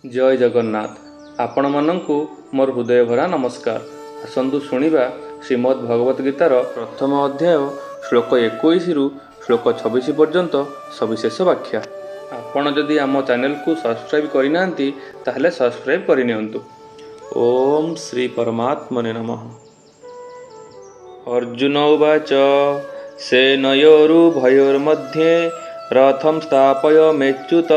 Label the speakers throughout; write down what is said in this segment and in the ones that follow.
Speaker 1: जय जगन्नाथ। आपण मानंकु मोर हृदय भरा नमस्कार। आसंतु शुणिबा श्रीमद् भगवत गीतार प्रथम अध्याय श्लोक 21 रु श्लोक 26 पर्यंत सविशेष व्याख्या। आपण जदि आम चैनल को सब्सक्राइब करिनांती ताहले सब्सक्राइब करिनियंतु। ओम श्री परमात्मने नमः। अर्जुन उवाच सेनयोरुभयोर्मध्ये रथं स्थापय मेच्युत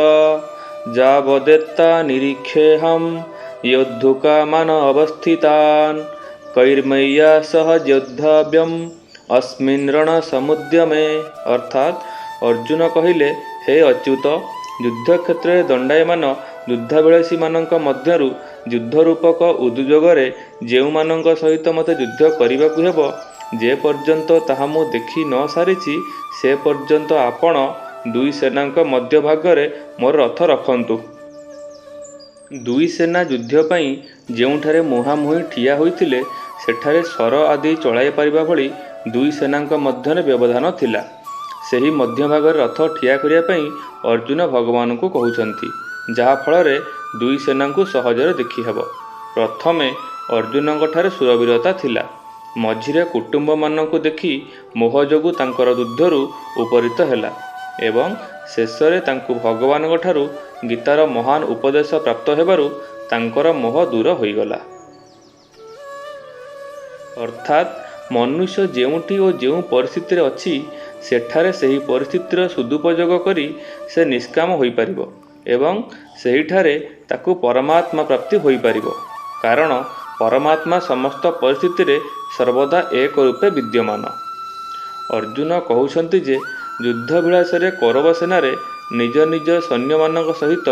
Speaker 1: जावदेत्ता निरीक्षेऽहं योद्धुकामान अवस्थितान् कैर्मय्या सह योद्धव्यम् अस्मिन् रणसमुद्यमे। अर्थात अर्जुन कहिले, हे अच्युत, युद्ध क्षेत्र दंडायमान युद्धाभिलाषी मानक मध्यरु युद्ध रूपक उद्योगरे जेउमानक सहित मते युद्ध करिबाकु हेबो, जे पर्यंत ताहा मु देखि न सारिछि से पर्यंत आपण दुई सेनांक मध्य भागरे मोर रथ रखंतु। दुई सेना युद्ध पई जेउठारे मुहांमुही ठिया होइथिले सेठारे स्वर आदि चलाई परिबा भली दुई सेनांक मध्यरे व्यवधान थिला। सेही मध्य भागरे रथ ठिया करिया पई अर्जुन भगवान को कहउछंती, जहा फलरे दुई सेना को सहजरे देखि हेबो। प्रथमे अर्जुनଙ୍କ ठारे सुरवीरता थिला, मझिरे कुटुंब माननको देखि मोह जोगु तांकर युद्धरु उपरित हेला एवं शेषरे तांकु भगवानଙ୍କ ठारु गीतार महान उपदेश प्राप्त हेबारु तांकर मोह दूर होइगला। अर्थात मनुष्य जेउठी ओ जेउ परिस्थिति रे अछि सेठारे सेही परिस्थितिर सदुपयोग करी से निष्काम होई परिबो एवं सेहीठारे ताकु परमात्मा प्राप्ति होई परिबो, कारण परमात्मा समस्त परिस्थिति रे सर्वदा एक रूपे विद्यमान। अर्जुन कहउछंती जे युद्धाभिलाषरे कौरव सेनारे निज निज सैन्य मानक सहित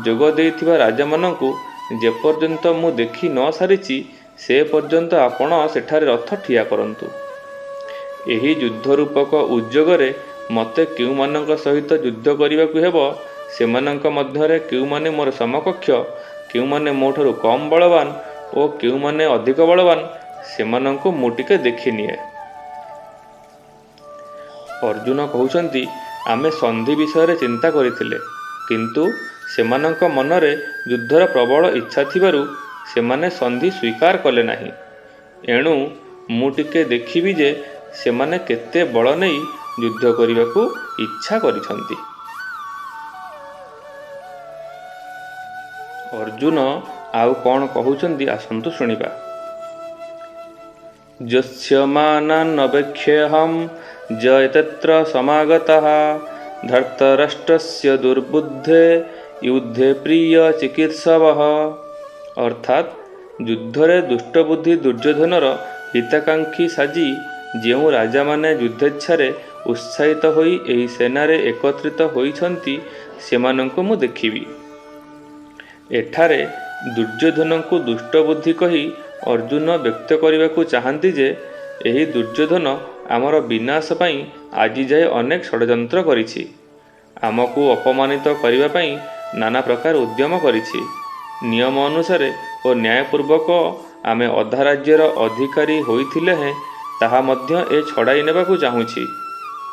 Speaker 1: जोग देइथिबा राजा मानंकु जेपर्यंत मु देखि न सारिछि से पर्यंत आपण सेठारे रथ ठिया करंतु। एही युद्ध रूपक उद्योगरे मते केउ मानक सहित युद्ध करिबाकु हेबो, सेमानंक मध्यरे केउ माने मोर समकक्ष, केउ माने मोठरू कम बलवान ओ केउ माने अधिक बलवान, सेमानंकु मु टिके देखिनिए। अर्जुन कहउछंती, आमे संधि विषय चिंता करिथिले, किंतु सेमानंक मनरे युद्धर प्रबल इच्छा थिबारु सेमाने संधि स्वीकार कले नाही। एणु मु टिके देखिबि जे सेमाने केते बल नै युद्ध करिबाकु इच्छा करिछंती। अर्जुन आउ कोन कहउछंती आसंतु शुणिबा। यस्य मानान्नवेक्ष्यहं जयतत्र समागतः धर्तराष्ट्रस्य दुर्बुद्धे युद्धे प्रिय चिकित्सवः। अर्थात युद्धरे दुष्टबुद्धि दुर्योधनर हिताकांक्षी साजी जेउ राजा माने युद्धेच्छारे उत्साहित होई एही सेनारे एकत्रित होइछंती सेमानंकु मु देखिबी। एठारे दुर्योधनंकु दुष्टबुद्धि कही अर्जुन व्यक्त करिबाकु चाहंती जे एही दुर्योधन आमर विनाश पई आजि जाए अनेक षड्यंत्र करिछि, आमको अपमानित करिबा पई नाना प्रकार उद्यम करिछि। नियम अनुसार और न्यायपूर्वक आमे अधा राज्यर अधिकारी होइथिले हैं ताहा मध्य ए छड़ाई नेबाकु चाहुछि,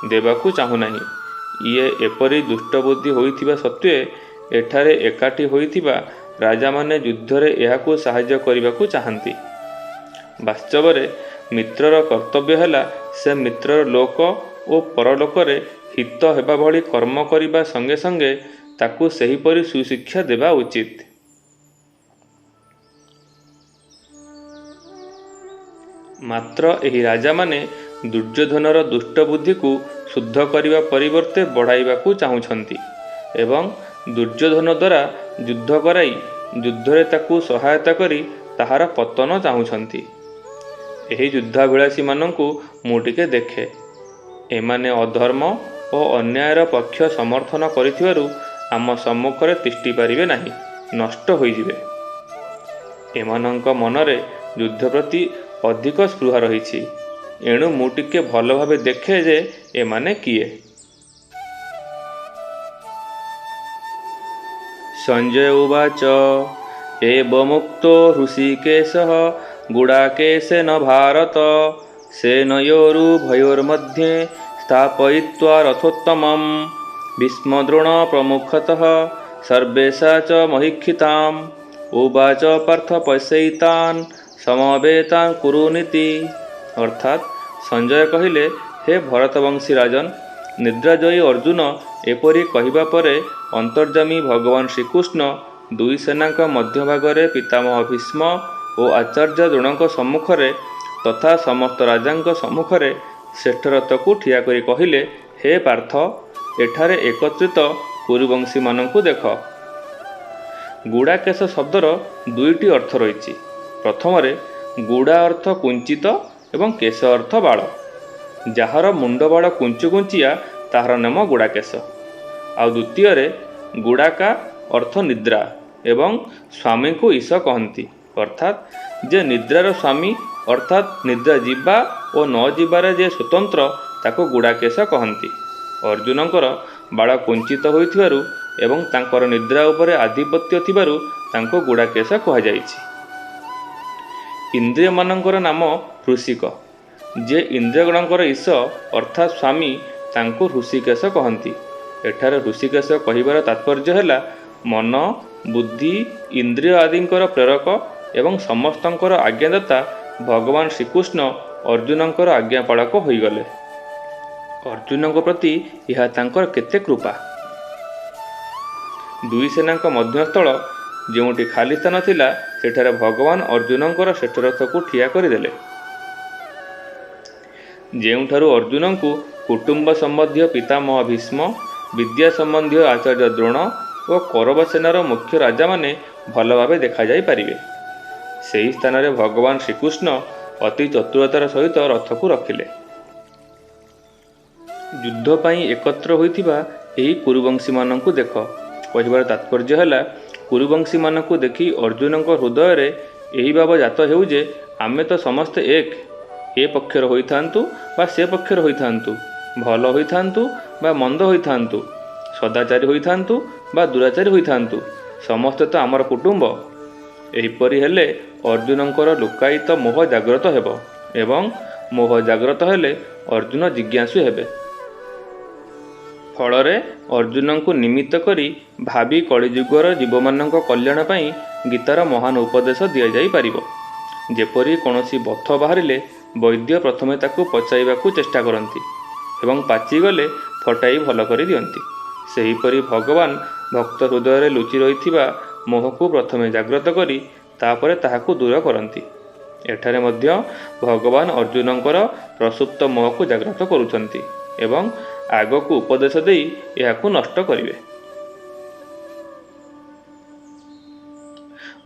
Speaker 1: देबाकु चाहु नाही। इए एपरि दुष्टबुद्धि होइथिबा सत्वे एठारे एकाठी होइथिबा राजा माने युद्धरे एहाकु सहाय्य करिबाकु चाहंती। वास्तवरे मित्रर कर्तव्य हैला से मित्रर लोक ओ परलोकरे हित हेबा भली कर्म करिबा संगे संगे ताकु सेहीपरि सुशिक्षा देबा उचित। मात्र एही राजा माने दुर्योधनर दुष्टबुद्धि को शुद्ध करिबा परिवर्ते बढ़ाइबाकु चाहुछंती एवं दुर्योधन द्वारा युद्ध कराई युद्धरे ताकु सहायता करी ताहार पतन चाहुछंती। एही युद्धाभिलाषी मानंकु मु टिके देखे, एमाने अधर्म ओ अन्यायर पक्ष समर्थन करिथिबारु आम सम्मुखरे तिष्टि पारिबे नाही, नष्ट होइजिबे। एमानंक मनरे युद्ध प्रति अधिक स्पृहा रहिछि, एणु मु टिके भल भाबे देखे जे एमाने किए। संजय उवाच एवमुक्तो हृषीकेशः गुडाकेशेन भारत सेनयोरुभयोर्मध्ये स्थापयित्वा रथोत्तमं भीष्मद्रोण प्रमुखतः सर्वेषा च महीक्षिताम् उवाच पार्थ पश्यैतान् समवेतान् कुरुनीति। अर्थात संजय कहिले, हे भरतवंशी राजन, निद्राजयी अर्जुन एपरी कहिबा परे अंतर्जामी भगवान श्रीकृष्ण दुई सेनाक मध्यभागरे पितामह भीष्म और आचार्य द्रोणक सम्मुखरे तथा समस्त राजांक सम्मुखरे श्रेष्ठ रथकू ठिया करी कहिले, हे पार्थ, एठारे एकत्रित कुरुवंशी मानकू देख। गुड़ाकेश शब्दर दुईटी अर्थ रही। प्रथमरे गुड़ा अर्थ कुंचित एवं केश अर्थ बाल। जार मुंड बाल कुंचु कुंचिया ताहार नाम गुड़ाकेश। आ द्वितीय गुड़ाका अर्थ निद्रा एवं स्वामी को ईश कहती। अर्थात जे निद्रार स्वामी अर्थात निद्रा जीवा और न जीवार जे स्वतंत्र ताको गुड़ाकेश कहती। अर्जुनकर बाल कुंचित होइथिबारु एवं तांकर निद्रा उपरे आधिपत्य थिबारु तांको गुड़ाकेश कहुଯାଇଛି। इंद्रिय मानकर नाम ऋषिक। जे इंद्रियगणकर ईश अर्थात स्वामी तांको ऋषिकेश कहती। एठारे ऋषिकेश कहिबार तात्पर्य है मन बुद्धि इंद्रिय आदिंकर प्रेरक एवं समस्तंकर आज्ञादाता भगवान श्रीकृष्ण अर्जुनंकर आज्ञापालक होइगले। अर्जुन प्रति यह तांकर केते कृपा। दुई सेनाक मध्यस्थल जोटी खाली स्थान थिला सेठारे भगवान अर्जुनंकर श्रेष्ठ रथकू ठिया करदेले। जेउठारु अर्जुन को कुटुंब संबंधी पितामह भीष्म, विद्या संबंधी आचार्य द्रोण और कौरव सेनार मुख्य राजा माने भल भावे देखा जाई पारिबे, सेही स्थान रे भगवान श्रीकृष्ण अति चतुरतार सहित रथकू रखिले। युद्ध पाई एकत्र होइथिबा एही कुरुवंशी मानकू देख कहिबार तात्पर्य है कुरुवंशी मानकू देखि अर्जुन हृदय रे एही भाव जात हेउ जे आमे तो समस्ते एक, ए पक्षर होइथांतु बा से पक्षर होइथांतु, भल होइथांतु बा मंद होइथांतु, सदाचारी होइथांतु बा दुराचारी होइथांतु, समस्ते तो आमर कुटुंब। एहीपरि हेले अर्जुनंकर लुकायित मोह जाग्रत हेब एवं मोह जाग्रत हेले अर्जुन जिज्ञासु हेबे। फलरे अर्जुन को निमित्त करी भावी कलिजुगर जीवमानंक कल्याण पाई गीतार महान उपदेश दि जाई पारिबो। जेपरि कोनोसी बथ बाहरिले वैद्य प्रथमे ताकू पचाइबाकू चेष्टा करती एवं पाचिगले फटाई भल कर दियंती। सेहीपरि भगवान भक्त हृदय रे लुचि रहिथिबा मोहकू प्रथमे जाग्रत करी तापरे ताहाकू दूर करती। एठारे मध्य भगवान अर्जुनंकर प्रसुप्त मोहकू जाग्रत करुछंती एवं आगकू उपदेश देई एहाकू नष्ट करिवे।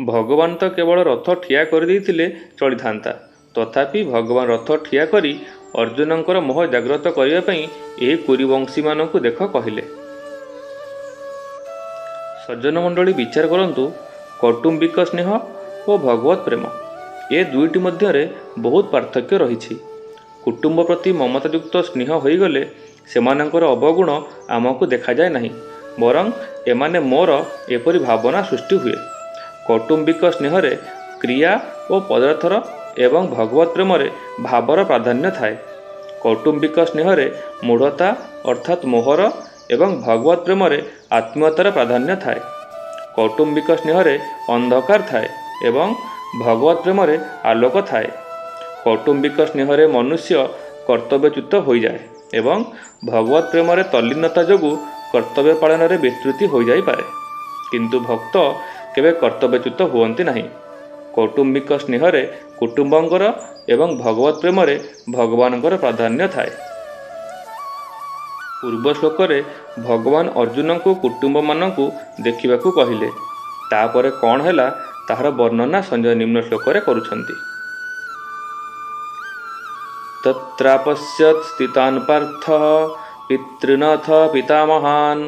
Speaker 1: भगवान तो केवल रथ ठिया कर देइथिले चली थांता, तथापि भगवान रथ ठिया करी अर्जुनंकर मोह जाग्रत करिया पई एही कुरुवंशी मानकू देख कहिले। सज्जन मंडली विचार करंतु, कौटुंबिक स्नेह और भगवत प्रेम ए दुईटी मध्यरे बहुत पार्थक्य रही। कुटुंब प्रति ममतायुक्त स्नेह होईगले सेमानंकर अवगुण आमको देखा जाए नहीं, बरं एमाने मोर एपरी भावना सृष्टि हुए। कौटुंबिक स्नेह क्रिया और पदार्थर एवं भगवत प्रेम भावर प्राधान्य थाए। कौटुंबिक स्नेह मूढ़ता अर्थात मोहर एवं भगवत प्रेम आत्मीयतार प्राधान्य थाए। कौटुंबिक स्नेह अंधकार थाए एवं भगवत प्रेम आलोक थाए। कौटुंबिक स्नेह मनुष्य कर्तव्यच्युत हो जाए एवं भगवत प्रेम तल्लीनता जोगु कर्तव्य पालन में विस्तृति हो जाई पारे, किंतु भक्त केवे कर्तव्यच्युत हुअन्ति नहीं। कौटुंबिक स्नेह कुटुंबंकर एवं भगवत प्रेम भगवानकर प्राधान्य थाए। पूर्व श्लोक भगवान अर्जुन को कुटुंब मानकू देखिबाकू कहिले, तापरे कौन हैला ताहार वर्णना संजय निम्न श्लोक करुछन्ति। तत्रापश्यत् स्थितान् पार्थः पितॄनथ पितामहान्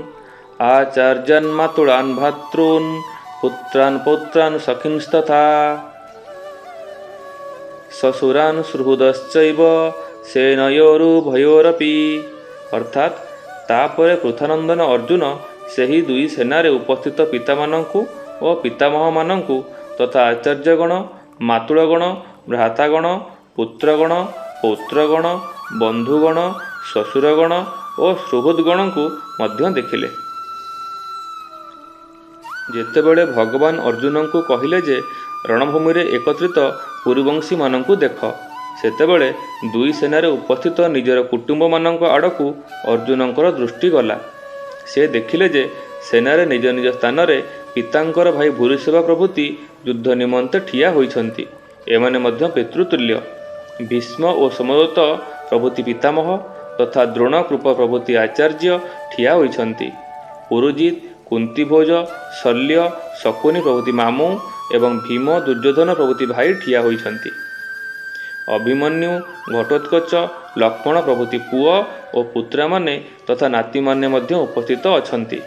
Speaker 1: आचार्यान् मातुलान् भ्रातॄन् पुत्रान् पौत्रान् सखींस्तथा ससुरान् सुहृदश्चैव सेनयोरुभयोरपि। अर्थात तापरे पृथानंदन अर्जुन सेही दुई सेनारे उपस्थित पितामानंकु और पितामह मानंकु तथा आचार्यगण, मातुलगण, भ्रातागण, पुत्रगण, पौत्रगण, बंधुगण, ससुरगण और सुहृदगण को मध्य देखिले। ଯେତେବେଳେ ଭଗବାନ ଅର୍ଜୁନଙ୍କୁ କହିଲେ ଯେ ରଣଭୂମିରେ ଏକତ୍ରିତ ପୁରୁବଂଶୀମାନଙ୍କୁ ଦେଖ, ସେତେବେଳେ ଦୁଇ ସେନାରେ ଉପସ୍ଥିତ ନିଜର କୁଟୁମ୍ବମାନଙ୍କ ଆଡ଼କୁ ଅର୍ଜୁନଙ୍କର ଦୃଷ୍ଟି ଗଲା। ସେ ଦେଖିଲେ ଯେ ସେନାରେ ନିଜ ନିଜ ସ୍ଥାନରେ ପିତାଙ୍କର ଭାଇ ଭୂରିଶ୍ରଭ ପ୍ରଭୃତି ଯୁଦ୍ଧ ନିମନ୍ତେ ଠିଆ ହୋଇଛନ୍ତି। ଏମାନେ ମଧ୍ୟ ପିତୃତୁଲ୍ୟ। ଭୀଷ୍ମ ଓ ସୋମଦତ୍ତ ପ୍ରଭୃତି ପିତାମହ ତଥା ଦ୍ରୋଣ କୃପ ପ୍ରଭୃତି ଆଚାର୍ଯ୍ୟ ଠିଆ ହୋଇଛନ୍ତି। ପୁରୁଜିତ, କୁନ୍ତିଭୋଜ, ଶଲ୍ୟ, ଶକୁନି ପ୍ରଭୃତି ମାମୁଁ ଏବଂ ଭୀମ, ଦୁର୍ଯ୍ୟୋଧନ ପ୍ରଭୃତି ଭାଇ ଠିଆ ହୋଇଛନ୍ତି। ଅଭିମନ୍ୟୁ, ଘଟୋତ୍କଚ, ଲକ୍ଷ୍ମଣ ପ୍ରଭୃତି ପୁଅ ଓ ପୁତ୍ରାମାନେ ତଥା ନାତିମାନେ ମଧ୍ୟ ଉପସ୍ଥିତ ଅଛନ୍ତି।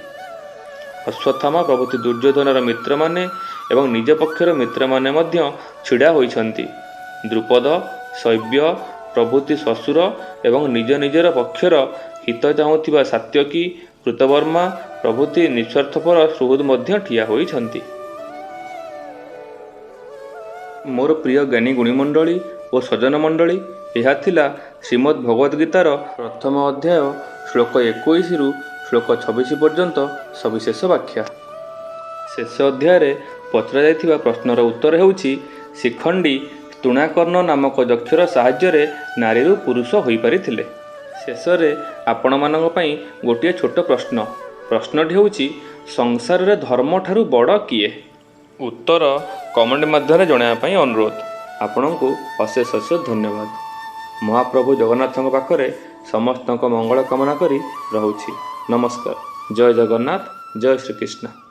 Speaker 1: ଅଶ୍ୱତ୍ଥାମା ପ୍ରଭୃତି ଦୁର୍ଯ୍ୟୋଧନର ମିତ୍ରମାନେ ଏବଂ ନିଜ ପକ୍ଷର ମିତ୍ରମାନେ ମଧ୍ୟ ଛିଡ଼ା ହୋଇଛନ୍ତି। ଦ୍ରୁପଦ, ଶୈବ୍ୟ ପ୍ରଭୃତି ଶ୍ୱଶୁର ଏବଂ ନିଜ ନିଜର ପକ୍ଷର ହିତ ଚାହୁଁଥିବା ସାତ୍ୟକୀ, କୃତବର୍ମା ପ୍ରଭୃତି ନିଃସ୍ୱାର୍ଥପର ସୁହୃଦ ମଧ୍ୟ ଠିଆ ହୋଇଛନ୍ତି। ମୋର ପ୍ରିୟ ଜ୍ଞାନୀ ଗୁଣୀମଣ୍ଡଳୀ ଓ ସଜ୍ଜନ ମଣ୍ଡଳୀ, ଏହା ଥିଲା ଶ୍ରୀମଦ୍ ଭଗବଦ୍ ଗୀତାର ପ୍ରଥମ ଅଧ୍ୟାୟ ଶ୍ଲୋକ 21ରୁ ଶ୍ଲୋକ 26 ପର୍ଯ୍ୟନ୍ତ ସବିଶେଷ ବ୍ୟାଖ୍ୟା। ଶେଷ ଅଧ୍ୟାୟରେ ପଚରାଯାଇଥିବା ପ୍ରଶ୍ନର ଉତ୍ତର ହେଉଛି ଶିଖଣ୍ଡୀ ତୃଣାକର୍ଣ୍ଣ ନାମକ ଯକ୍ଷର ସାହାଯ୍ୟରେ ନାରୀରୁ ପୁରୁଷ ହୋଇପାରିଥିଲେ। ଶେଷରେ ଆପଣମାନଙ୍କ ପାଇଁ ଗୋଟିଏ ଛୋଟ ପ୍ରଶ୍ନ। ପ୍ରଶ୍ନଟି ହେଉଛି ସଂସାରରେ ଧର୍ମଠାରୁ ବଡ଼ କିଏ? ଉତ୍ତର କମେଣ୍ଟ ମାଧ୍ୟମରେ ଜଣାଇବା ପାଇଁ ଅନୁରୋଧ। ଆପଣଙ୍କୁ ଅଶେଷ ଅଶେଷ ଧନ୍ୟବାଦ। ମହାପ୍ରଭୁ ଜଗନ୍ନାଥଙ୍କ ପାଖରେ ସମସ୍ତଙ୍କ ମଙ୍ଗଳ କାମନା କରି ରହୁଛି। ନମସ୍କାର। ଜୟ ଜଗନ୍ନାଥ, ଜୟ ଶ୍ରୀକୃଷ୍ଣ।